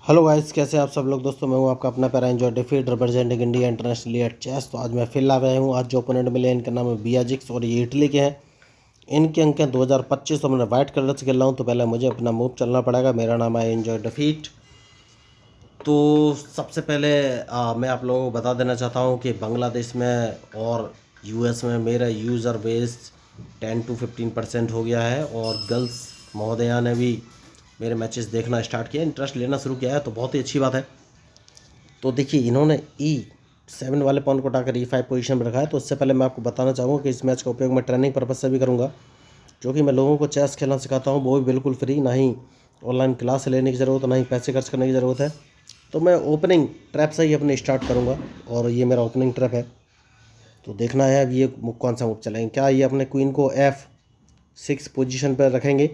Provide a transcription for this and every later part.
Hello guys, कैसे आप सब लोग। दोस्तों मैं हूं आपका अपना पैरा enjoy defeat representing India internationally at chess. तो आज मैं फिर ला गया हूं। आज जो ओपोनेंट मिले इनका नाम है बियाजिक्स और ये इटली के हैं। इनके अंक हैं 2025। तो मैंने वाइट कलर से खेल रहा हूँ, तो पहले मुझे अपना मूव चलना पड़ेगा। मेरा नाम है एंजॉय डिफीट। तो सबसे पहले मैं आप लोगों को बता देना चाहता हूँ कि बांग्लादेश में और यूएस में मेरा यूज़र बेस 10 to 15% हो गया है और गर्ल्स महोदया ने भी मेरे मैचेस देखना स्टार्ट किया, इंटरेस्ट लेना शुरू किया है, तो बहुत ही अच्छी बात है। तो देखिए, इन्होंने E7 वाले पॉन को उठाकर E5 पोजीशन में रखा है। तो उससे पहले मैं आपको बताना चाहूँगा कि इस मैच का उपयोग मैं ट्रेनिंग पर्पज से भी करूँगा, जो कि मैं लोगों को चेस खेलना सिखाता हूँ, वो भी बिल्कुल फ्री। ना ही ऑनलाइन क्लास लेने की ज़रूरत है, ना ही पैसे खर्च करने की ज़रूरत है। तो मैं ओपनिंग ट्रैप से ही अपने स्टार्ट करूँगा और ये मेरा ओपनिंग ट्रैप है। तो देखना है अब ये कौन सा मूव चलेंगे। क्या ये अपने क्वीन को F6 पोजीशन पर रखेंगे?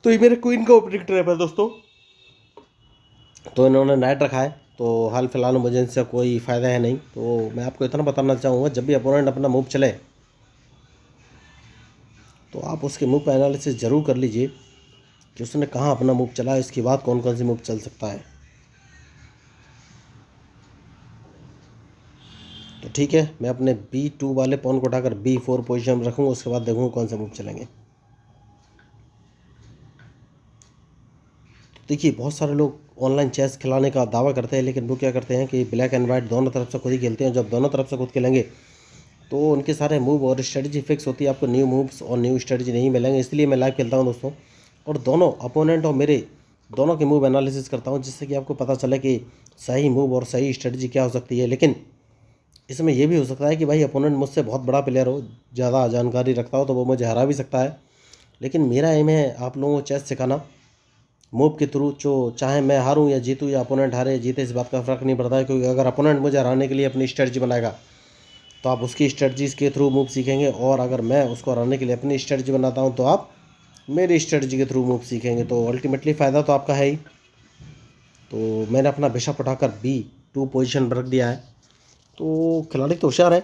तो ये मेरे क्वीन का ओपनिंग ट्रैप है दोस्तों। तो इन्होंने नाइट रखा है, तो हाल फिलहाल मुझे इनसे कोई फ़ायदा है नहीं। तो मैं आपको इतना बताना चाहूँगा, जब भी अपोनेंट अपना मूव चले तो आप उसके मूव का एनालिसिस ज़रूर कर लीजिए कि उसने कहाँ अपना मूव चला है, इसके बाद कौन कौन सी मूव चल सकता है। तो ठीक है, मैं अपने B2 वाले पॉन को उठाकर B4 पोजीशन में रखूँगा, उसके बाद देखूँगा कौन सा मूव चलेंगे। देखिए, बहुत सारे लोग ऑनलाइन चेस खिलाने का दावा करते हैं, लेकिन वो क्या करते हैं कि ब्लैक एंड वाइट दोनों तरफ से खुद ही खेलते हैं। जब दोनों तरफ से खुद खेलेंगे तो उनके सारे मूव और स्ट्रेटजी फिक्स होती है, आपको न्यू मूव्स और न्यू स्ट्रेटजी नहीं मिलेंगे। इसलिए मैं लाइव खेलता हूं दोस्तों, और दोनों अपोनेंट और मेरे दोनों के मूव एनालिसिस करता हूं, जिससे कि आपको पता चले कि सही मूव और सही स्ट्रेटजी क्या हो सकती है। लेकिन इसमें यह भी हो सकता है कि भाई अपोनेंट मुझसे बहुत बड़ा प्लेयर हो, ज़्यादा जानकारी रखता हो, तो वो मुझे हरा भी सकता है। लेकिन मेरा एम है आप लोगों को चेस सिखाना मूव के थ्रू। जो चाहे मैं हारूं या जीतूं या अपोनेंट हारे जीते, इस बात का फ़र्क नहीं पड़ता है, क्योंकि अगर अपोनेंट मुझे हराने के लिए अपनी स्ट्रेटजी बनाएगा तो आप उसकी स्ट्रेटजीज़ के थ्रू मूव सीखेंगे, और अगर मैं उसको हराने के लिए अपनी स्ट्रेटजी बनाता हूं तो आप मेरी स्ट्रेटजी के थ्रू मूव सीखेंगे। तो अल्टीमेटली फ़ायदा तो आपका है ही। तो मैंने अपना बिशप उठाकर B2 पोजीशन पर रख दिया है। तो खिलाड़ी तो होशियार है।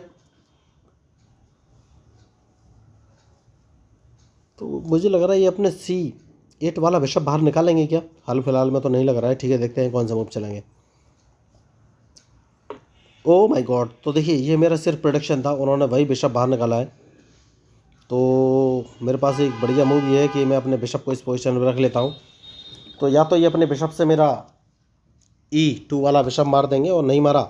तो मुझे लग रहा है ये अपने C8 वाला बिशप बाहर निकालेंगे क्या? हाल फिलहाल में तो नहीं लग रहा है। ठीक है, देखते हैं कौन सा मूव चलेंगे। Oh my God! तो देखिए, ये मेरा सिर्फ प्रोडिक्शन था, उन्होंने वही बिशप बाहर निकाला है। तो मेरे पास एक बढ़िया मूव ये है कि मैं अपने बिशप को इस पोजीशन में रख लेता हूँ। तो या तो ये अपने बिशप से मेरा E2 वाला बिशप मार देंगे, और नहीं मारा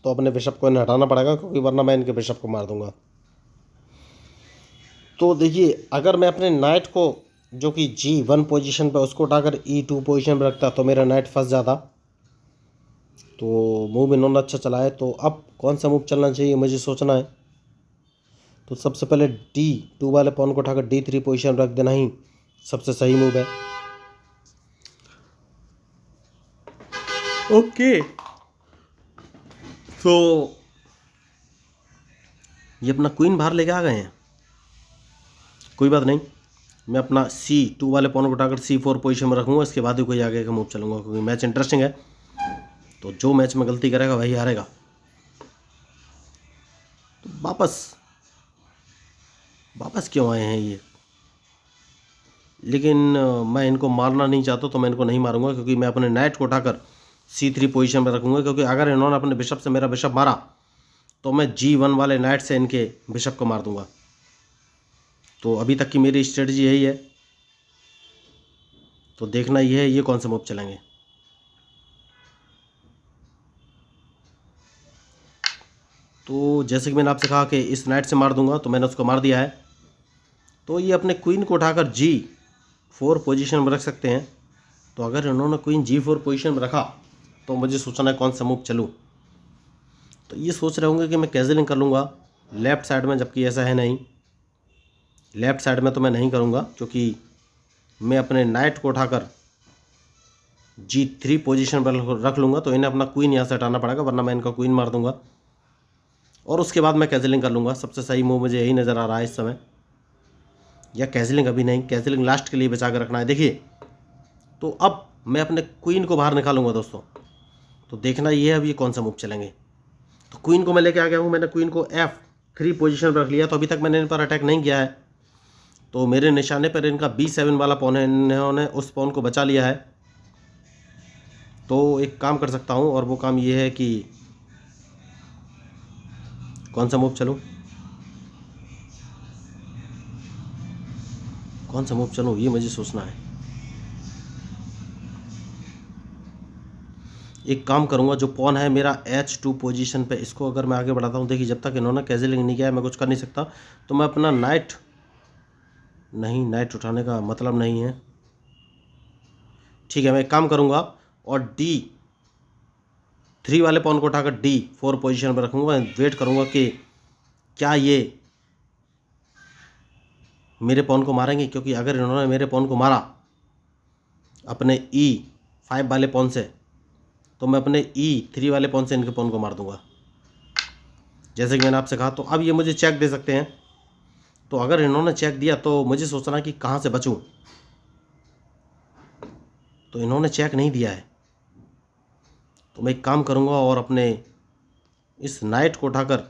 तो अपने बिशप को इन्हें हटाना पड़ेगा, क्योंकि वरना मैं इनके बिशप को मार दूंगा। तो देखिए, अगर मैं अपने नाइट को जो कि G1 पोजीशन पर उसको उठाकर E2 पोजीशन पर रखता तो मेरा नाइट फंस जाता। तो मूव इन्होंने अच्छा चला है। तो अब कौन सा मूव चलना चाहिए मुझे सोचना है। तो सबसे पहले D2 वाले पॉन को उठाकर D3 पोजीशन रख देना ही सबसे सही मूव है। ओके, तो ये अपना क्वीन बाहर लेके आ गए हैं। कोई बात नहीं, मैं अपना C2 वाले पॉन को उठाकर C4 पोजीशन में रखूँगा, इसके बाद ही कोई आगे का मूव चलूँगा, क्योंकि मैच इंटरेस्टिंग है। तो जो मैच में गलती करेगा वही हारेगा। तो वापस क्यों आए हैं ये? लेकिन मैं इनको मारना नहीं चाहता, तो मैं इनको नहीं मारूंगा, क्योंकि मैं अपने नाइट को उठाकर C3 पोजीशन में रखूँगा। क्योंकि अगर इन्होंने अपने बिशप से मेरा बिशप मारा तो मैं G1 वाले नाइट से इनके बिशप को मार दूंगा। तो अभी तक की मेरी स्ट्रेटजी यही है। तो देखना ये है ये कौन सा मूव चलेंगे। तो जैसे कि मैंने आपसे कहा कि इस नाइट से मार दूंगा, तो मैंने उसको मार दिया है। तो ये अपने क्वीन को उठाकर G4 पोजीशन में रख सकते हैं। तो अगर इन्होंने क्वीन G4 पोजीशन में रखा तो मुझे सोचना है कौन सा मूव चलूँ। तो ये सोच रहे होंगे कि मैं कैजलिंग कर लूँगा लेफ़्ट साइड में, जबकि ऐसा है नहीं। लेफ़्ट साइड में तो मैं नहीं करूँगा, क्योंकि मैं अपने नाइट को उठाकर G3 पोजीशन पर रख लूँगा, तो इन्हें अपना क्वीन यहाँ से हटाना पड़ेगा, वरना मैं इनका क्वीन मार दूँगा और उसके बाद मैं कैजलिंग कर लूँगा। सबसे सही मूव मुझे यही नज़र आ रहा है इस समय। या कैजलिंग अभी नहीं, कैजलिंग लास्ट के लिए बचा कर रखना है। देखिए, तो अब मैं अपने क्वीन को बाहर निकालूंगा दोस्तों। तो देखना ये है अब ये कौन सा मूव चलेंगे। तो क्वीन को मैं लेके आ गया हूँ, मैंने क्वीन को F3 पोजीशन पर रख लिया। तो अभी तक मैंने इन पर अटैक नहीं किया है, तो मेरे निशाने पर इनका B7 वाला पॉन है, इन्होंने उस पॉन को बचा लिया है। तो एक काम कर सकता हूँ, और वो काम ये है कि कौन सा मूव चलूँ, कौन सा मूव चलूँ, ये मुझे सोचना है। एक काम करूँगा, जो पॉन है मेरा H2 पोजीशन पे, इसको अगर मैं आगे बढ़ाता हूँ, देखिए जब तक इन्होंने कैजलिंग नहीं किया है मैं कुछ कर नहीं सकता। तो मैं अपना नाइट, नहीं नाइट उठाने का मतलब नहीं है, ठीक है मैं एक काम करूँगा और D3 वाले पॉन को उठाकर D4 पोजीशन पर रखूँगा। वेट करूँगा कि क्या ये मेरे पॉन को मारेंगे, क्योंकि अगर इन्होंने मेरे पॉन को मारा अपने E5 वाले पॉन से, तो मैं अपने E3 वाले पॉन से इनके पॉन को मार दूंगा, जैसे कि मैंने आपसे कहा। तो अब ये मुझे चेक दे सकते हैं। तो अगर इन्होंने चेक दिया तो मुझे सोचना कि कहाँ से बचूं। तो इन्होंने चेक नहीं दिया है, तो मैं एक काम करूँगा और अपने इस नाइट को उठाकर,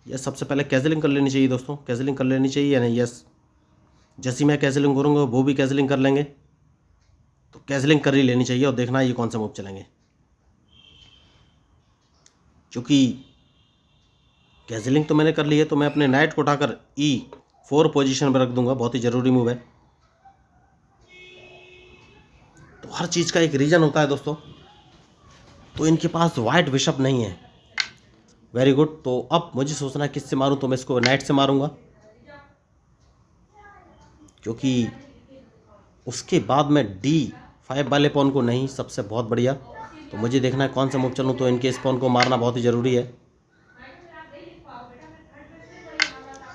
यह सबसे पहले कैजलिंग कर लेनी चाहिए दोस्तों, कैजलिंग कर लेनी चाहिए या नहीं। यस, जैसी मैं कैजलिंग करूँगा वो भी कैजलिंग कर लेंगे, तो कैजलिंग कर ही लेनी चाहिए और देखना ये कौन सा मूव चलेंगे। क्योंकि कैजलिंग तो मैंने कर ली है, तो मैं अपने नाइट को उठाकर E4 पोजीशन पर रख दूंगा, बहुत ही ज़रूरी मूव है। तो हर चीज़ का एक रीज़न होता है दोस्तों। तो इनके पास वाइट बिशप नहीं है, वेरी गुड। तो अब मुझे सोचना है किससे मारूं, तो मैं इसको नाइट से मारूंगा, क्योंकि उसके बाद मैं D5 वाले पॉन को नहीं, सबसे बहुत बढ़िया। तो मुझे देखना है कौन सा मूव चलूँ, तो इनके इस पॉन को मारना बहुत ही ज़रूरी है।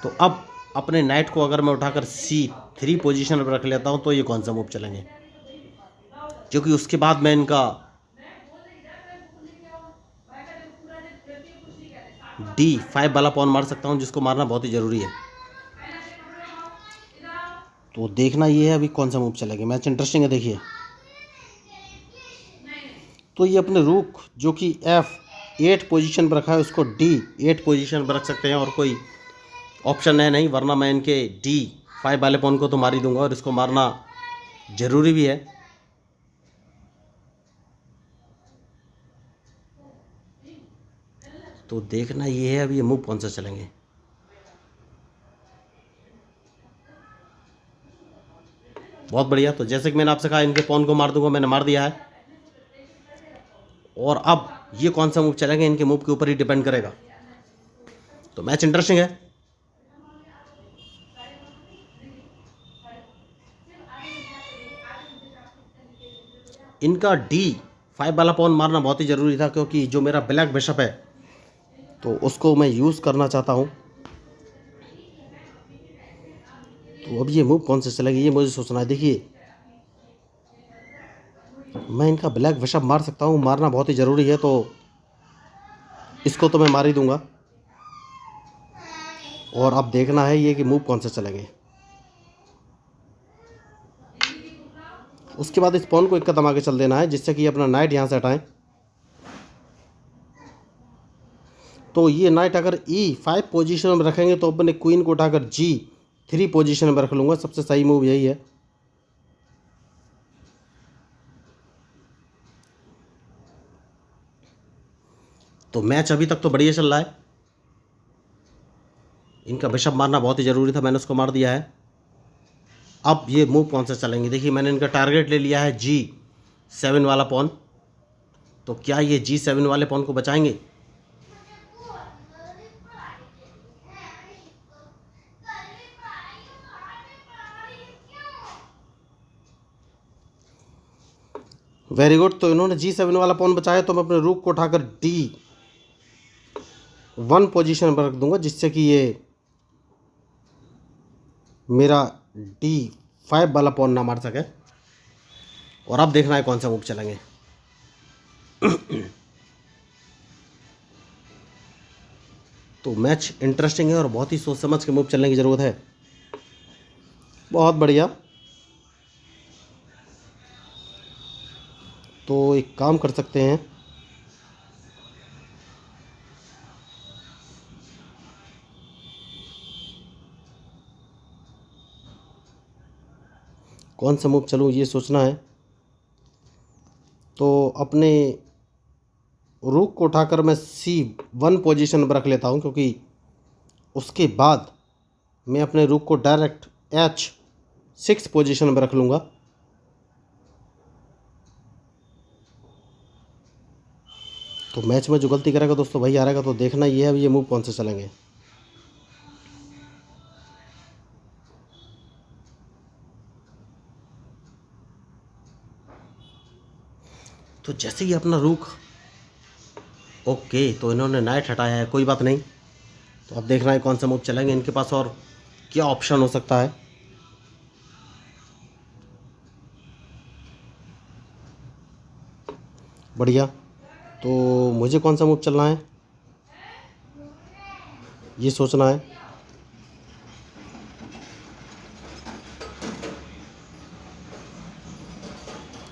तो अब अपने नाइट को अगर मैं उठाकर C3 पोजीशन पर रख लेता हूँ, तो ये कौन सा मूव चलेंगे, क्योंकि उसके बाद मैं इनका D5 वाला पॉन मार सकता हूँ, जिसको मारना बहुत ही ज़रूरी है। तो देखना ये है अभी कौन सा मूव चलेगा। मैच इंटरेस्टिंग है, देखिए। तो ये अपने रूक जो कि F8 पोजीशन पर रखा है, उसको D8 पोजीशन पर रख सकते हैं, और कोई ऑप्शन है नहीं, वरना मैं इनके D5 वाले पॉन को तो मार ही दूंगा, और इसको मारना ज़रूरी भी है। तो देखना ये है अभी ये मूव कौन सा चलेंगे। बहुत बढ़िया। तो जैसे कि मैंने आपसे कहा इनके पॉन को मार दूंगा, मैंने मार दिया है। और अब ये कौन सा मूव चलेंगे इनके मूव के ऊपर ही डिपेंड करेगा। तो मैच इंटरेस्टिंग है। इनका D5 वाला पॉन मारना बहुत ही ज़रूरी था, क्योंकि जो मेरा ब्लैक बिशप है तो उसको मैं यूज़ करना चाहता हूँ। तो अब ये मूव कौन सा चलेगा ये मुझे सोचना है। देखिए मैं इनका ब्लैक बिशप मार सकता हूँ, मारना बहुत ही ज़रूरी है, तो इसको तो मैं मार ही दूंगा। और अब देखना है ये कि मूव कौन सा चलेंगे। उसके बाद इस पॉन को एक कदम आगे चल देना है, जिससे कि अपना नाइट यहाँ से हटाएं। तो ये नाइट अगर E5 पोजीशन में रखेंगे तो अपने क्वीन को उठाकर G3 पोजीशन में रख लूँगा, सबसे सही मूव यही है। तो मैच अभी तक तो बढ़िया चल रहा है। इनका बिशप मारना बहुत ही ज़रूरी था, मैंने उसको मार दिया है। अब ये मूव कौन सा चलेंगे। देखिए मैंने इनका टारगेट ले लिया है G7 वाला पॉन। तो क्या ये G7 वाले पॉन को बचाएंगे। Very good. तो इन्होंने G7 वाला पॉन बचाया, तो मैं अपने रूक को उठाकर D1 पोजीशन पर रख दूंगा, जिससे कि ये मेरा D5 वाला पॉन ना मार सके। और अब देखना है कौन सा मूव चलेंगे। तो मैच इंटरेस्टिंग है और बहुत ही सोच समझ के मूव चलने की ज़रूरत है। बहुत बढ़िया। तो एक काम कर सकते हैं, कौन सा मूव चलूँ ये सोचना है। तो अपने रूक को उठाकर मैं C1 पोजीशन पर रख लेता हूँ, क्योंकि उसके बाद मैं अपने रूक को डायरेक्ट H6 पोजीशन पर रख लूँगा। तो मैच में जो गलती करेगा दोस्तों वही हारेगा। तो देखना ये है ये मूव कौन से चलेंगे। तो जैसे ही अपना रूक, ओके, तो इन्होंने नाइट हटाया है, कोई बात नहीं। तो अब देखना है कौन सा मूव चलेंगे, इनके पास और क्या ऑप्शन हो सकता है। बढ़िया। तो मुझे कौन सा मूव चलना है ये सोचना है।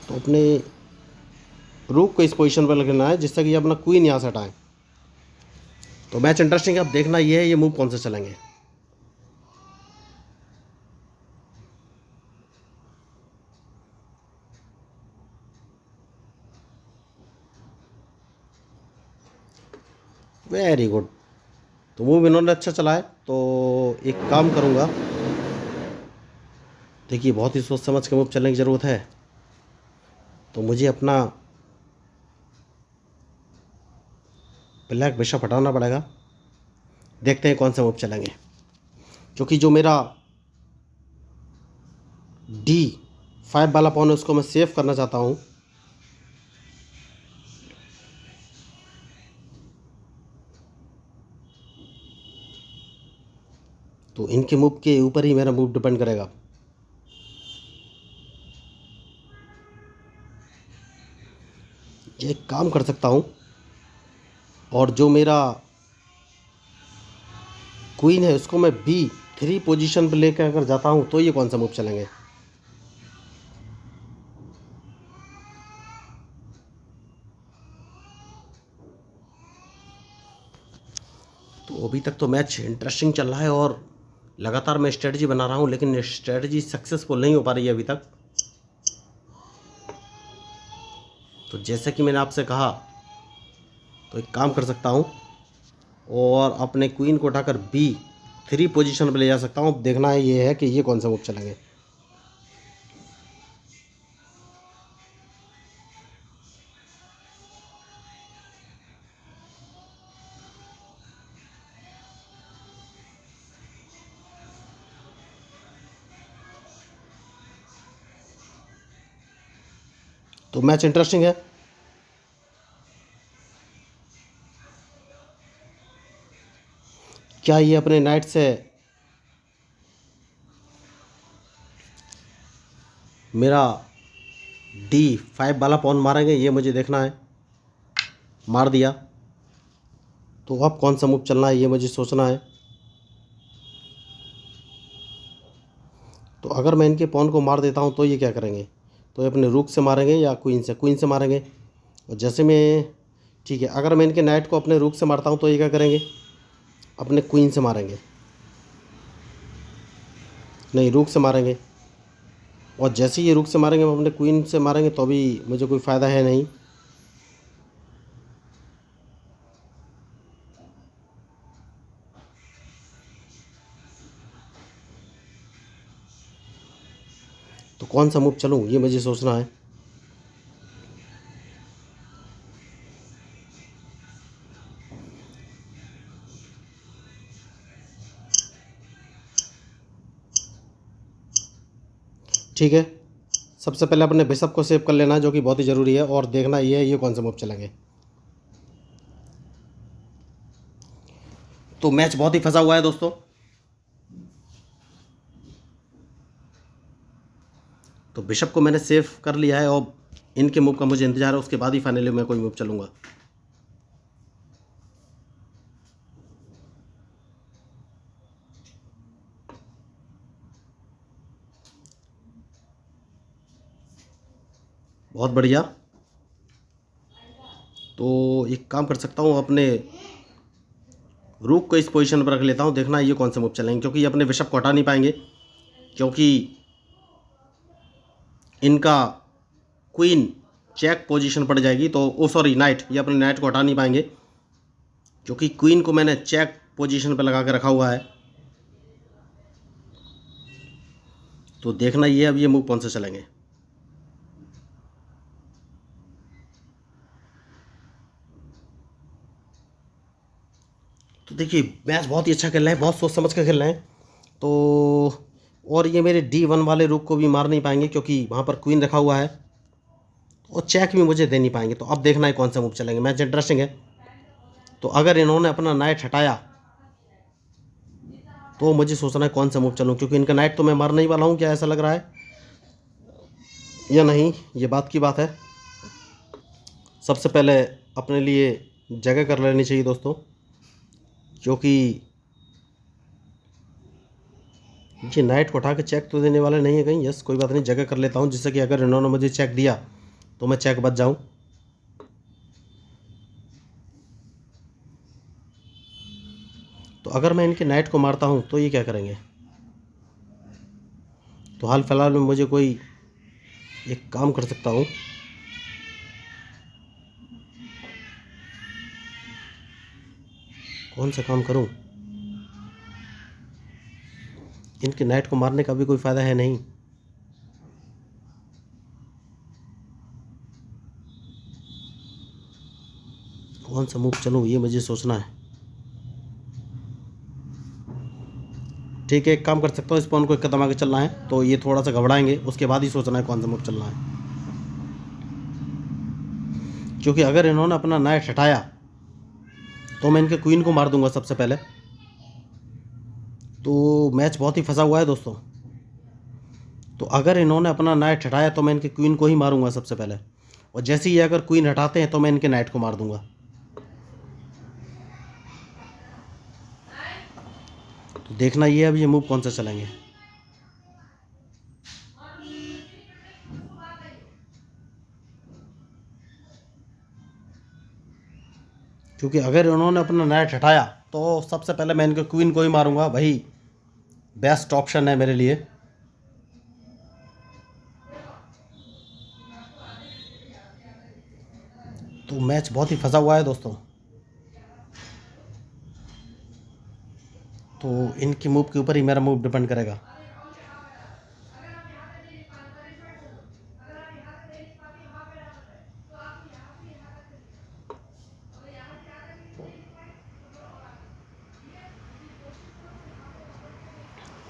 तो अपने रूक को इस पोजीशन पर लगना है जिससे कि अपना क्वीन यहाँ से हटाएं। तो मैच इंटरेस्टिंग है। अब देखना ये है ये मूव कौन से चलेंगे। Very good. तो मूव इन्होंने अच्छा चला है। तो एक काम करूँगा, देखिए बहुत ही सोच समझ के मूव चलने की ज़रूरत है। तो मुझे अपना ब्लैक बिशप हटाना पड़ेगा। देखते हैं कौन से मूव चलेंगे, क्योंकि जो मेरा D5 वाला पॉन है उसको मैं सेव करना चाहता हूँ। तो इनके मूव के ऊपर ही मेरा मूव डिपेंड करेगा। ये एक काम कर सकता हूँ, और जो मेरा क्वीन है उसको मैं B3 पोजीशन पर लेकर अगर जाता हूँ तो ये कौन सा मूव चलेंगे। तो अभी तक तो मैच इंटरेस्टिंग चल रहा है और लगातार मैं स्ट्रेटजी बना रहा हूँ, लेकिन स्ट्रेटजी सक्सेसफुल नहीं हो पा रही है अभी तक। तो जैसे कि मैंने आपसे कहा, तो एक काम कर सकता हूँ और अपने क्वीन को उठाकर B3 पोजीशन पर ले जा सकता हूँ। अब देखना है ये है कि ये कौन सा मूव चलेंगे। तो मैच इंटरेस्टिंग है। क्या ये अपने नाइट से मेरा D5 वाला पॉन मारेंगे, ये मुझे देखना है। मार दिया। तो अब कौन सा मूव चलना है ये मुझे सोचना है। तो अगर मैं इनके पॉन को मार देता हूँ तो ये क्या करेंगे। तो ये अपने रूक से मारेंगे या क्वीन से मारेंगे। और जैसे मैं, ठीक है, अगर मैं इनके नाइट को अपने रूक से मारता हूँ तो ये क्या करेंगे, अपने क्वीन से मारेंगे। नहीं, रूक से मारेंगे। और जैसे ही ये रूक से मारेंगे हम अपने क्वीन से मारेंगे, तो अभी मुझे कोई फ़ायदा है नहीं। तो कौन सा मूव चलूँ ये मुझे सोचना है। ठीक है, सबसे पहले अपने बिशप को सेव कर लेना है, जो कि बहुत ही ज़रूरी है। और देखना ये है ये कौन सा मूव चलेंगे। तो मैच बहुत ही फंसा हुआ है दोस्तों। तो बिशप को मैंने सेव कर लिया है और इनके मूव का मुझे इंतजार है, उसके बाद ही फाइनली मैं कोई मूव चलूँगा। बहुत बढ़िया। तो एक काम कर सकता हूँ, अपने रूक को इस पोजीशन पर रख लेता हूँ। देखना ये कौन सा मूव चलेंगे, क्योंकि ये अपने बिशप को हटा नहीं पाएंगे, क्योंकि इनका क्वीन चेक पोजीशन पड़ जाएगी, तो ओ सॉरी नाइट, ये अपने नाइट को हटा नहीं पाएंगे क्योंकि क्वीन को मैंने चेक पोजीशन पे लगा के रखा हुआ है। तो देखना ये अब ये मूव कौन से चलेंगे। तो देखिए मैच बहुत ही अच्छा खेल रहे हैं, बहुत सोच समझ कर खेल रहे हैं। तो और ये मेरे D1 वाले रुक को भी मार नहीं पाएंगे क्योंकि वहाँ पर क्वीन रखा हुआ है, और चेक भी मुझे दे नहीं पाएंगे। तो अब देखना है कौन सा मूव चलेंगे, मैच इंटरेस्टिंग है। तो अगर इन्होंने अपना नाइट हटाया तो मुझे सोचना है कौन सा मूव चलूँ, क्योंकि इनका नाइट तो मैं मारने ही वाला हूँ। क्या ऐसा लग रहा है या नहीं, ये बात की बात है। सबसे पहले अपने लिए जगह कर लेनी चाहिए दोस्तों, क्योंकि ये नाइट को उठा के चेक तो देने वाले नहीं है कहीं। यस कोई बात नहीं, जगह कर लेता हूँ, जिससे कि अगर इन्होंने मुझे चेक दिया तो मैं चेक बच जाऊँ। तो अगर मैं इनके नाइट को मारता हूँ तो ये क्या करेंगे। तो हाल फिलहाल में मुझे कोई एक काम कर सकता हूँ। कौन सा काम करूँ, इनके नाइट को मारने का भी कोई फ़ायदा है नहीं। कौन सा मूव चलूँ ये मुझे सोचना है। ठीक है, एक काम कर सकता हूँ, इस पॉन को एक कदम आगे चलना है, तो ये थोड़ा सा घबराएंगे, उसके बाद ही सोचना है कौन सा मूव चलना है। क्योंकि अगर इन्होंने अपना नाइट हटाया तो मैं इनके क्वीन को मार दूंगा सबसे पहले। तो मैच बहुत ही फंसा हुआ है दोस्तों। तो अगर इन्होंने अपना नाइट हटाया तो मैं इनके क्वीन को ही मारूंगा सबसे पहले, और जैसे ही ये अगर क्वीन हटाते हैं तो मैं इनके नाइट को मार दूंगा। तो देखना ये अब ये मूव कौन सा चलेंगे। क्योंकि अगर इन्होंने अपना नाइट हटाया तो सबसे पहले मैं इनके क्वीन को ही मारूंगा, वही बेस्ट ऑप्शन है मेरे लिए। तो मैच बहुत ही फंसा हुआ है दोस्तों। तो इनकी मूव के ऊपर ही मेरा मूव डिपेंड करेगा।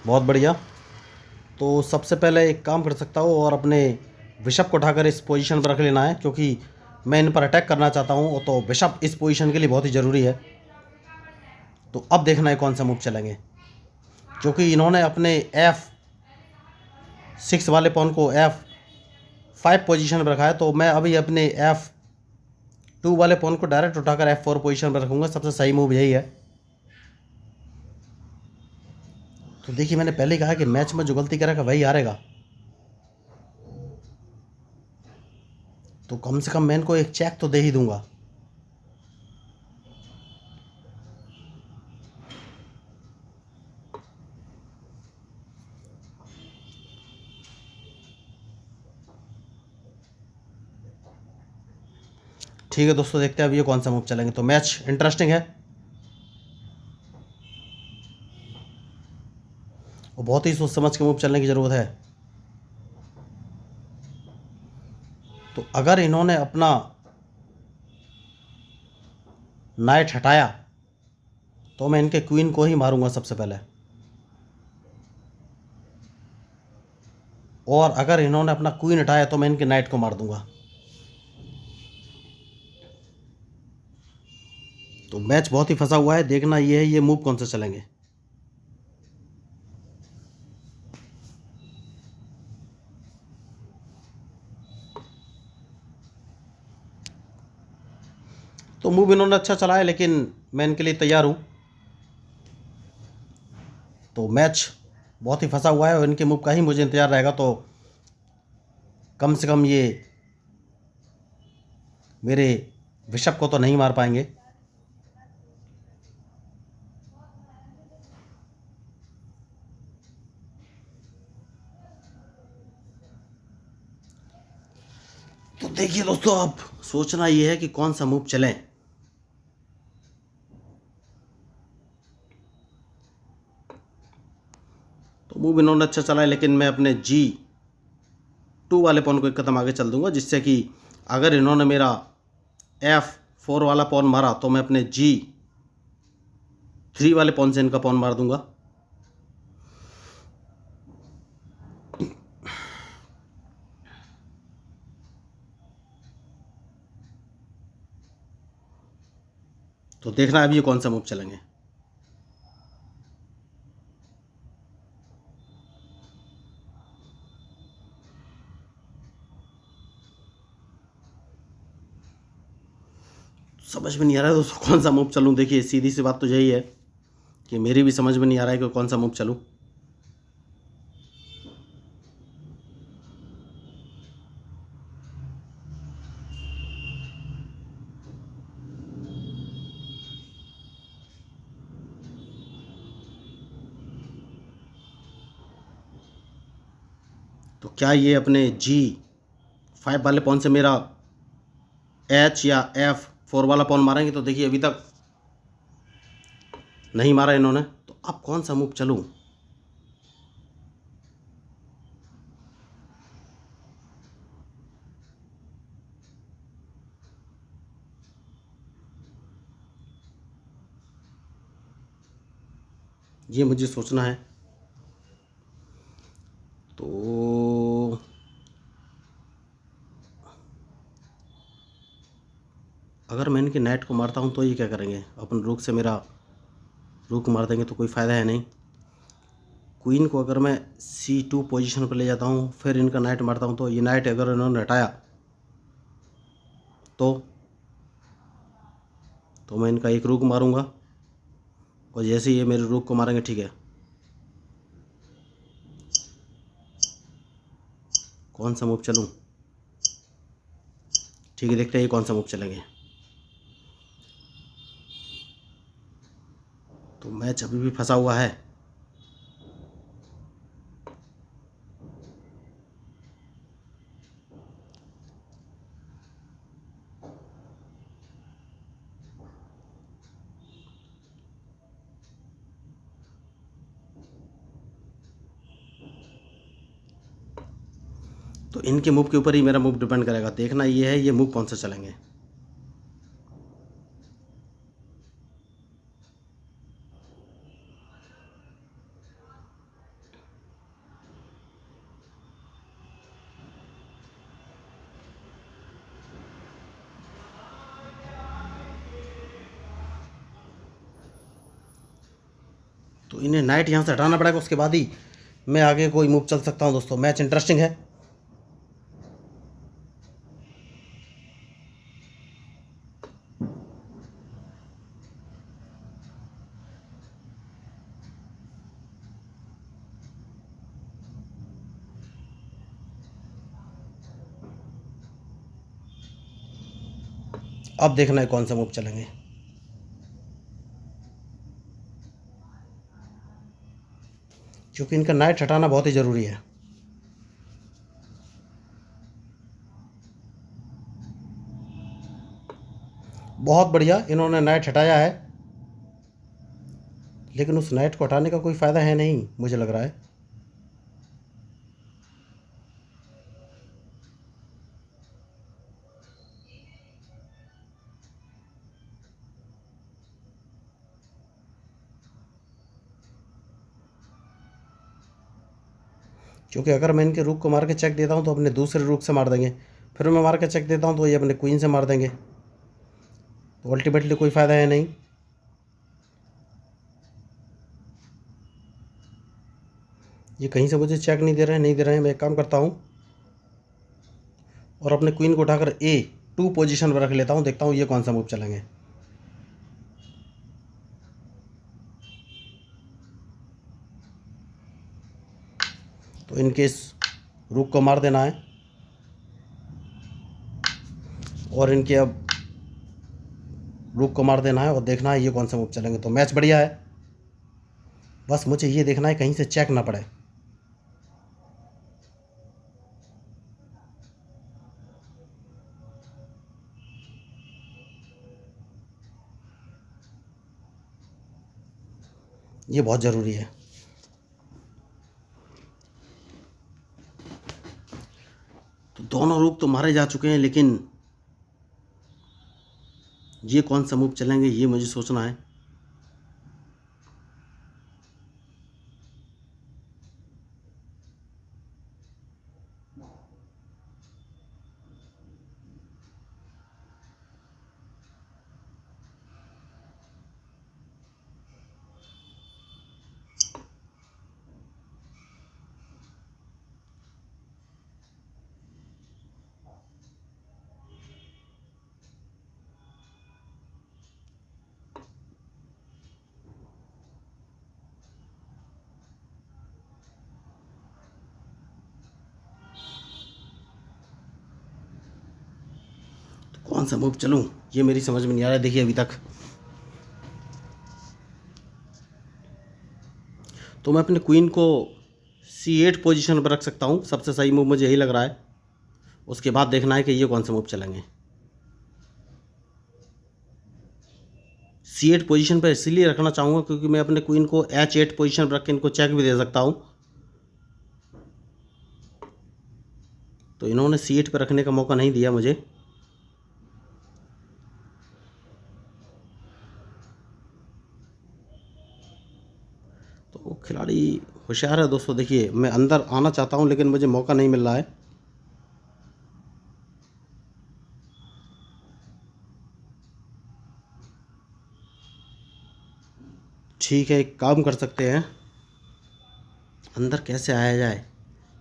बहुत बढ़िया। तो सबसे पहले एक काम कर सकता हूँ और अपने बिशप को उठाकर इस पोजीशन पर रख लेना है, क्योंकि मैं इन पर अटैक करना चाहता हूँ। तो बिशप इस पोजीशन के लिए बहुत ही ज़रूरी है। तो अब देखना है कौन सा मूव चलेंगे, क्योंकि इन्होंने अपने F6 वाले पॉन को F5 पोजीशन पर रखा है। तो मैं अभी अपने F2 वाले पॉन को डायरेक्ट उठाकर F4 पोजीशन पर रखूँगा। सबसे सही मूव यही है। तो देखिए मैंने पहले ही कहा कि मैच में जो गलती करेगा वही हारेगा। तो कम से कम मैं इनको एक चेक तो दे ही दूंगा। ठीक है दोस्तों, देखते हैं अब ये कौन सा मूव चलेंगे। तो मैच इंटरेस्टिंग है और बहुत ही सोच समझ के मूव चलने की ज़रूरत है। तो अगर इन्होंने अपना नाइट हटाया तो मैं इनके क्वीन को ही मारूंगा सबसे पहले, और अगर इन्होंने अपना क्वीन हटाया तो मैं इनके नाइट को मार दूंगा। तो मैच बहुत ही फंसा हुआ है, देखना ये है ये मूव कौन से चलेंगे। तो मूव इन्होंने अच्छा चला है, लेकिन मैं इनके लिए तैयार हूँ। तो मैच बहुत ही फंसा हुआ है और इनके मूव का ही मुझे इंतजार रहेगा। तो कम से कम ये मेरे बिशप को तो नहीं मार पाएंगे। तो देखिए दोस्तों, अब सोचना ये है कि कौन सा मूव चलें। तो मूव इन्होंने अच्छा चला है, लेकिन मैं अपने G2 वाले पॉन को एक कदम आगे चल दूंगा, जिससे कि अगर इन्होंने मेरा F4 वाला पॉन मारा तो मैं अपने G3 वाले पॉन से इनका पॉन मार दूंगा। तो देखना है अब ये कौन सा मूव चलेंगे। समझ में नहीं आ रहा है दोस्तों कौन सा मूव चलूं। देखिए सीधी सी बात तो यही है कि मेरी भी समझ में नहीं आ रहा है कि कौन सा मूव चलूं। तो क्या ये अपने G5 वाले पॉन से मेरा H या F4 वाला पॉन मारेंगे? तो देखिए अभी तक नहीं मारा इन्होंने, तो अब कौन सा मूव चलूं। ये मुझे सोचना है। तो अगर मैं इनके नाइट को मारता हूँ तो ये क्या करेंगे? अपन रूक से मेरा रूक मार देंगे तो कोई फ़ायदा है नहीं। क्वीन को अगर मैं C2 पोजीशन पर ले जाता हूँ, फिर इनका नाइट मारता हूँ, तो ये नाइट अगर इन्होंने हटाया तो मैं इनका एक रूक मारूंगा, और जैसे ये मेरे रूक को मारेंगे, ठीक है, कौन सा मूव चलूं? ठीक है, देखते हैं ये कौन सा मूव चलेंगे। तो मैच अभी भी फंसा हुआ है। तो इनके मूव के ऊपर ही मेरा मूव डिपेंड करेगा। देखना ये है ये मूव कौन सा चलेंगे। तो इन्हें नाइट यहाँ से हटाना पड़ेगा, उसके बाद ही मैं आगे कोई मूव चल सकता हूँ। दोस्तों मैच इंटरेस्टिंग है। अब देखना है कौन सा मूव चलेंगे। क्योंकि इनका नाइट हटाना बहुत ही ज़रूरी है। बहुत बढ़िया, इन्होंने नाइट हटाया है, लेकिन उस नाइट को हटाने का कोई फ़ायदा है नहीं, मुझे लग रहा है। क्योंकि अगर मैं इनके रूक को मार के चेक देता हूँ तो अपने दूसरे रूक से मार देंगे, फिर मैं मार के चेक देता हूँ तो ये अपने क्वीन से मार देंगे, तो अल्टीमेटली कोई फ़ायदा है नहीं। ये कहीं से मुझे चेक नहीं दे रहे हैं। मैं एक काम करता हूँ और अपने क्वीन को उठाकर A2 पोजीशन पर रख लेता हूँ, देखता हूँ ये कौन सा मूव चलेंगे। तो इनके इस रूक को मार देना है, और इनके अब रूक को मार देना है, और देखना है ये कौन सा मूव चलेंगे। तो मैच बढ़िया है, बस मुझे ये देखना है कहीं से चेक ना पड़े। ये बहुत ज़रूरी है। तो दोनों रूप तो मारे जा चुके हैं, लेकिन ये कौन सा मूव चलेंगे ये मुझे सोचना है। तो कौन सा मूव चलूं ये मेरी समझ में नहीं आ रहा है। देखिए अभी तक तो मैं अपने क्वीन को C8 पोजीशन पर रख सकता हूँ, सबसे सही मूव मुझे यही लग रहा है। उसके बाद देखना है कि ये कौन सा मूव चलेंगे। C8 पोजीशन पर इसीलिए रखना चाहूँगा क्योंकि मैं अपने क्वीन को H8 पोजीशन पर रख के इनको चेक भी दे सकता हूँ। तो इन्होंने C8 पर रखने का मौका नहीं दिया मुझे। तो खिलाड़ी होशियार है दोस्तों। देखिए मैं अंदर आना चाहता हूँ लेकिन मुझे मौका नहीं मिल रहा है। ठीक है, एक काम कर सकते हैं, अंदर कैसे आया जाए।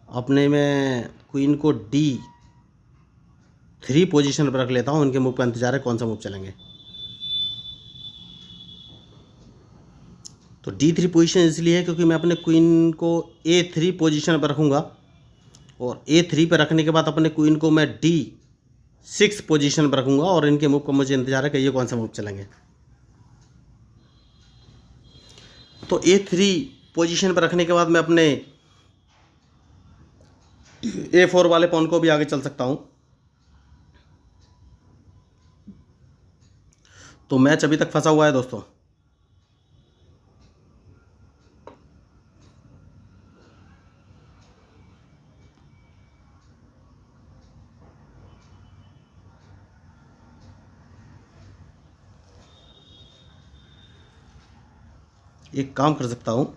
अपने में क्वीन को D3 पोजीशन पर रख लेता हूँ। इनके मूव का इंतजार है कौन सा मूव चलेंगे। तो D3 पोजीशन इसलिए है क्योंकि मैं अपने क्वीन को A3 पोजीशन पर रखूँगा और A3 पर रखने के बाद अपने क्वीन को मैं D6 पोजीशन पर रखूँगा और इनके मूव का मुझे इंतजार है कि ये कौन सा मूव चलेंगे। तो A3 पोजीशन पर रखने के बाद मैं अपने A4 वाले पॉन को भी आगे चल सकता हूँ। तो मैच अभी तक फंसा हुआ है दोस्तों। एक काम कर सकता हूँ,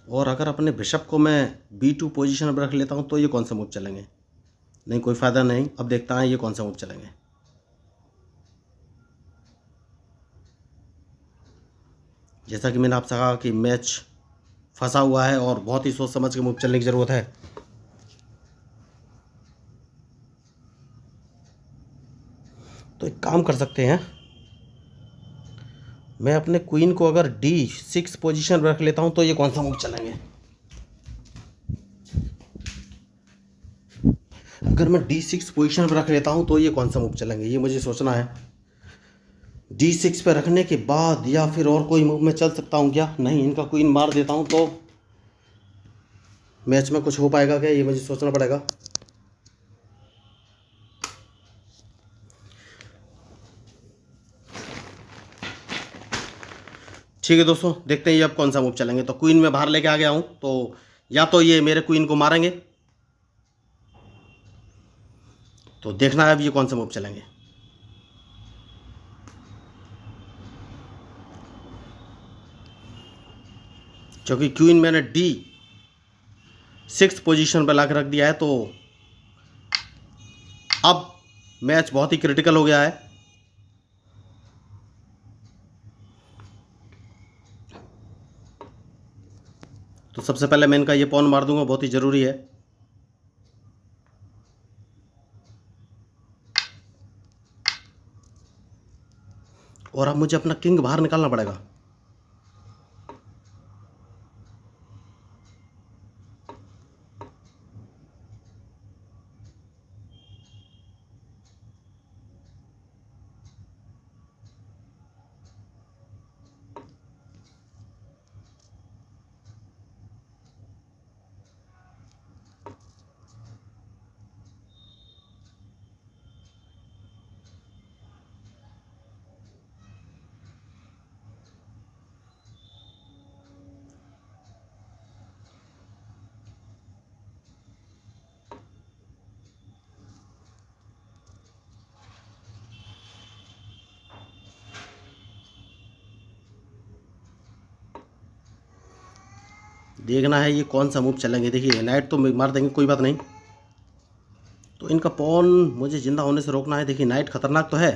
और अगर अपने बिशप को मैं B2 पोजीशन पर रख लेता हूँ तो ये कौन सा मूव चलेंगे। नहीं, कोई फ़ायदा नहीं। अब देखता है ये कौन सा मूव चलेंगे। जैसा कि मैंने आपसे कहा कि मैच फंसा हुआ है और बहुत ही सोच समझ के मूव चलने की ज़रूरत है। तो एक काम कर सकते हैं, मैं अपने क्वीन को अगर D6 पोजीशन पर रख लेता हूँ तो ये कौन सा मूव चलेंगे। अगर मैं D6 पोजीशन पर रख लेता हूँ तो ये कौन सा मूव चलेंगे, ये मुझे सोचना है। D6 पे रखने के बाद या फिर और कोई मूव में चल सकता हूँ क्या। नहीं, इनका क्वीन मार देता हूँ तो मैच में कुछ हो पाएगा क्या, ये मुझे सोचना पड़ेगा। ठीक है दोस्तों, देखते हैं ये अब कौन सा मूव चलेंगे। तो क्वीन में बाहर लेके आ गया हूँ, तो या तो ये मेरे क्वीन को मारेंगे, तो देखना है अब ये कौन सा मूव चलेंगे। क्योंकि क्वीन मैंने D6 पोजीशन पर लाकर रख दिया है, तो अब मैच बहुत ही क्रिटिकल हो गया है। तो सबसे पहले मैं इनका ये पॉन मार दूंगा, बहुत ही ज़रूरी है। और अब मुझे अपना किंग बाहर निकालना पड़ेगा। देखना है ये कौन सा मूव चलेंगे। देखिए नाइट तो मार देंगे, कोई बात नहीं। तो इनका पॉन मुझे जिंदा होने से रोकना है। देखिए नाइट खतरनाक तो है,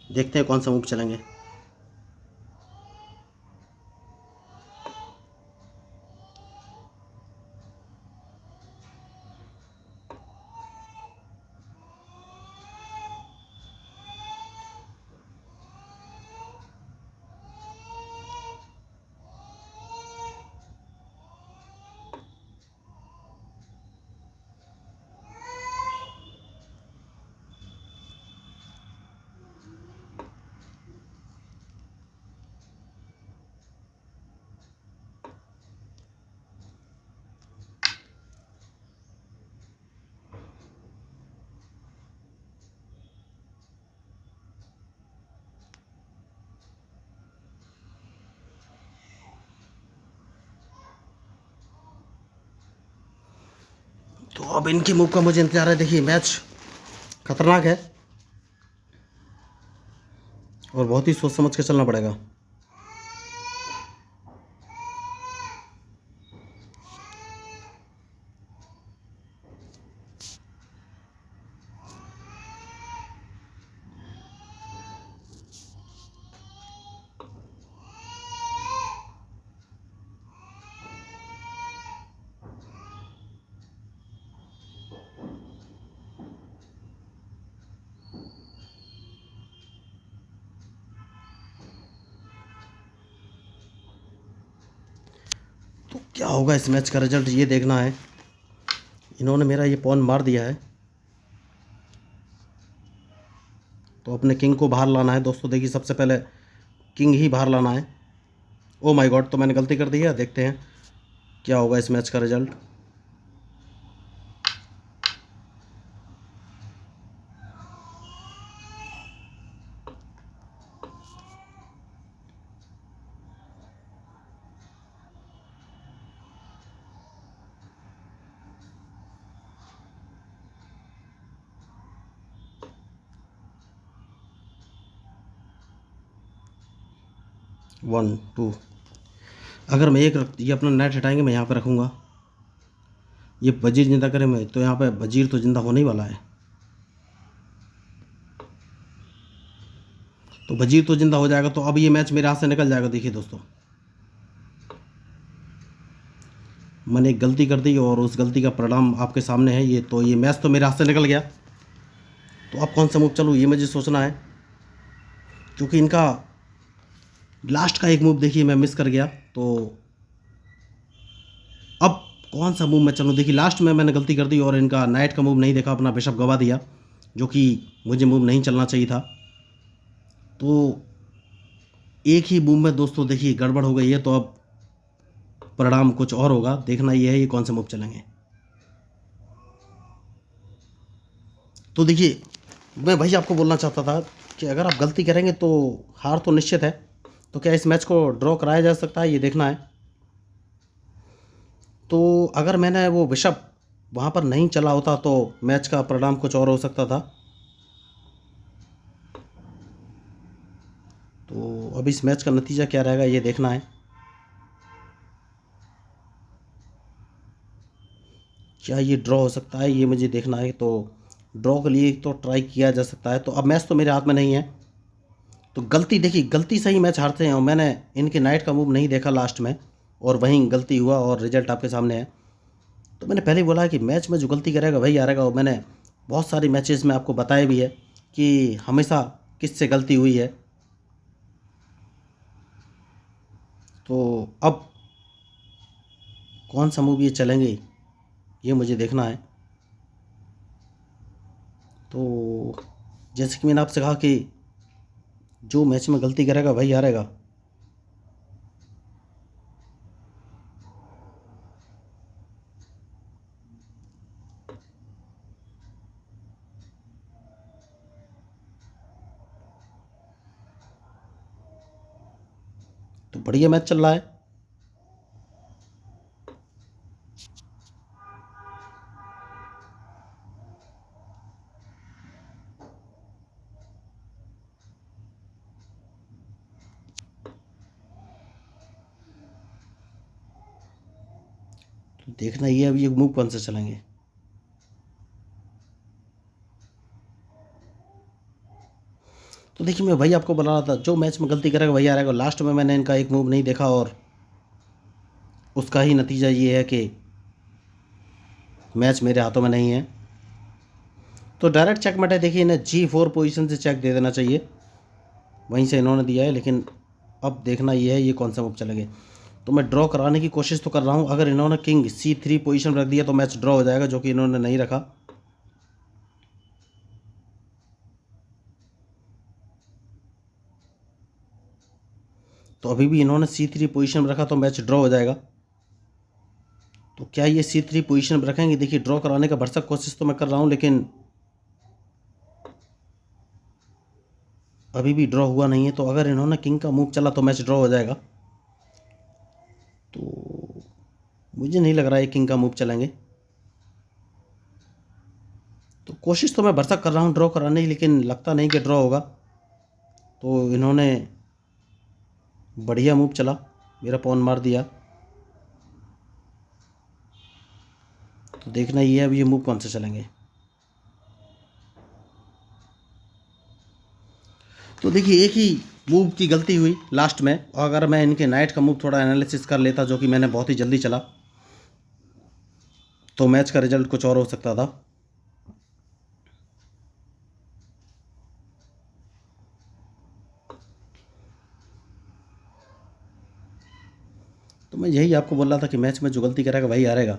देखते हैं कौन सा मूव चलेंगे। तो अब इनके मूव का मुझे इंतजार है। देखिए मैच खतरनाक है और बहुत ही सोच समझ के चलना पड़ेगा। तो क्या होगा इस मैच का रिजल्ट, ये देखना है। इन्होंने मेरा ये पॉन मार दिया है, तो अपने किंग को बाहर लाना है दोस्तों। देखिए सबसे पहले किंग ही बाहर लाना है। ओ माय गॉड, तो मैंने गलती कर दी है। देखते हैं क्या होगा इस मैच का रिजल्ट। वन टू, अगर मैं एक ये अपना नेट हटाएंगे, मैं यहाँ पे रखूँगा। ये वजीर जिंदा करे मैं, तो यहाँ पे वजीर तो जिंदा होने ही वाला है। तो वजीर तो जिंदा हो जाएगा, तो अब ये मैच मेरे हाथ से निकल जाएगा। देखिए दोस्तों, मैंने एक गलती कर दी और उस गलती का परिणाम आपके सामने है। ये मैच तो मेरे हाथ से निकल गया। तो अब कौन सा मूव चलूँ, ये मुझे सोचना है, क्योंकि इनका लास्ट का एक मूव देखिए मैं मिस कर गया। तो अब कौन सा मूव मैं चलूँ। देखिए लास्ट में मैंने गलती कर दी और इनका नाइट का मूव नहीं देखा, अपना बिशप गवा दिया, जो कि मुझे मूव नहीं चलना चाहिए था। तो एक ही मूव में दोस्तों देखिए गड़बड़ हो गई है। तो अब परिणाम कुछ और होगा, देखना ये है ये कौन से मूव चलेंगे। तो देखिए मैं वही आपको बोलना चाहता था कि अगर आप गलती करेंगे तो हार तो निश्चित है। तो क्या इस मैच को ड्रॉ कराया जा सकता है, ये देखना है। तो अगर मैंने वो बिशप वहाँ पर नहीं चला होता तो मैच का परिणाम कुछ और हो सकता था। तो अब इस मैच का नतीजा क्या रहेगा, ये देखना है। क्या ये ड्रॉ हो सकता है, ये मुझे देखना है। तो ड्रॉ के लिए तो ट्राई किया जा सकता है। तो अब मैच तो मेरे हाथ में नहीं है। तो गलती देखिए, गलती से ही मैच हारते हैं, और मैंने इनके नाइट का मूव नहीं देखा लास्ट में, और वहीं गलती हुआ और रिजल्ट आपके सामने है। तो मैंने पहले ही बोला कि मैच में जो गलती करेगा वही हारेगा, और मैंने बहुत सारी मैचेस में आपको बताया भी है कि हमेशा किससे गलती हुई है। तो अब कौन सा मूव ये चलेंगे, ये मुझे देखना है। तो जैसे कि मैंने आपसे कहा कि जो मैच में गलती करेगा वही हारेगा। तो बढ़िया मैच चल रहा है। तो देखना ये अब ये मूव कौन से चलेंगे। तो देखिए मैं भाई आपको बता रहा था, जो मैच में गलती करेगा वही आ रहेगा। लास्ट में मैंने इनका एक मूव नहीं देखा और उसका ही नतीजा ये है कि मैच मेरे हाथों में नहीं है। तो डायरेक्ट चेकमेट है। देखिए इन्हें G4 पोजीशन से चेक दे देना चाहिए, वहीं से इन्होंने दिया है। लेकिन अब देखना ये है ये कौन सा मूव चलेंगे। तो मैं ड्रॉ कराने की कोशिश तो कर रहा हूँ। अगर इन्होंने किंग C3 पोजीशन रख दिया तो मैच ड्रॉ हो जाएगा, जो कि इन्होंने नहीं रखा। तो अभी भी इन्होंने C3 पोजीशन में रखा तो मैच ड्रॉ हो जाएगा। तो क्या ये C3 पोजीशन में रखेंगे? देखिए ड्रॉ कराने का भरसक कोशिश तो मैं कर रहा हूँ, लेकिन अभी भी ड्रॉ हुआ नहीं है। तो अगर इन्होंने किंग का मूव चला तो मैच ड्रॉ हो जाएगा। तो मुझे नहीं लग रहा है किंग का मूव चलेंगे। तो कोशिश तो मैं भरसक कर रहा हूँ ड्रॉ कराने की, लेकिन लगता नहीं कि ड्रॉ होगा। तो इन्होंने बढ़िया मूव चला, मेरा पॉन मार दिया। तो देखना ये है अब ये मूव कौन से चलेंगे। तो देखिए एक ही मूव की गलती हुई लास्ट में। अगर मैं इनके नाइट का मूव थोड़ा एनालिसिस कर लेता, जो कि मैंने बहुत ही जल्दी चला, तो मैच का रिजल्ट कुछ और हो सकता था। तो मैं यही आपको बोल रहा था कि मैच में जो गलती करेगा वही हारेगा।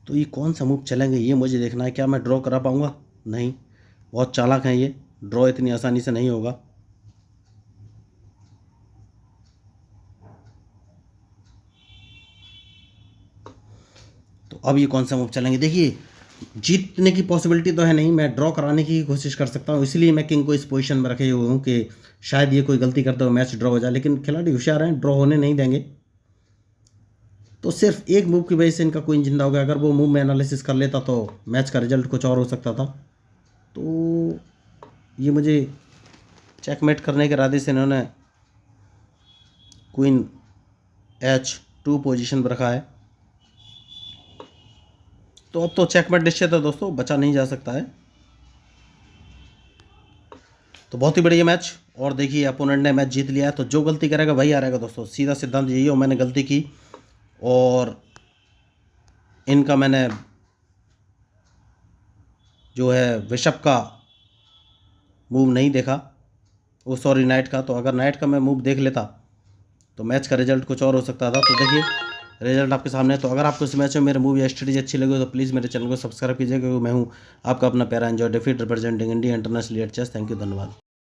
तो ये कौन सा मूव चलेंगे ये मुझे देखना है। क्या मैं ड्रॉ करा पाऊँगा? नहीं, बहुत चालाक हैं ये, ड्रॉ इतनी आसानी से नहीं होगा। तो अब ये कौन सा मूव चलेंगे? देखिए जीतने की पॉसिबिलिटी तो है नहीं, मैं ड्रॉ कराने की कोशिश कर सकता हूँ। इसलिए मैं किंग को इस पोजीशन में रखे हुए हूँ कि शायद ये कोई गलती करते हुए मैच ड्रॉ हो जाए। लेकिन खिलाड़ी होशियार हैं, ड्रॉ होने नहीं देंगे। तो सिर्फ एक मूव की वजह से इनका क्वीन जिंदा हो गया। अगर वो मूव में एनालिसिस कर लेता तो मैच का रिजल्ट कुछ और हो सकता था। तो ये मुझे चेकमेट करने के इरादे से इन्होंने क्वीन H2 पोजीशन पर रखा है। तो अब तो चेकमेट निश्चित है दोस्तों, बचा नहीं जा सकता है। तो बहुत ही बढ़िया मैच। और देखिए अपोनेंट ने मैच जीत लिया है। तो जो गलती करेगा वही हारेगा दोस्तों, सीधा सिद्धांत यही हो। मैंने गलती की और इनका मैंने जो है विशप का मूव नहीं देखा, वो सॉरी नाइट का। तो अगर नाइट का मैं मूव देख लेता तो मैच का रिजल्ट कुछ और हो सकता था। तो देखिए रिजल्ट आपके सामने है। तो अगर आपको इस मैच में मेरे मूव या स्ट्रेटेजी अच्छी लगी तो प्लीज़ मेरे चैनल को सब्सक्राइब कीजिएगा, क्योंकि मैं हूँ आपका अपना प्यारा enjoy defeat representing India international at chess. Thank you, धन्यवाद।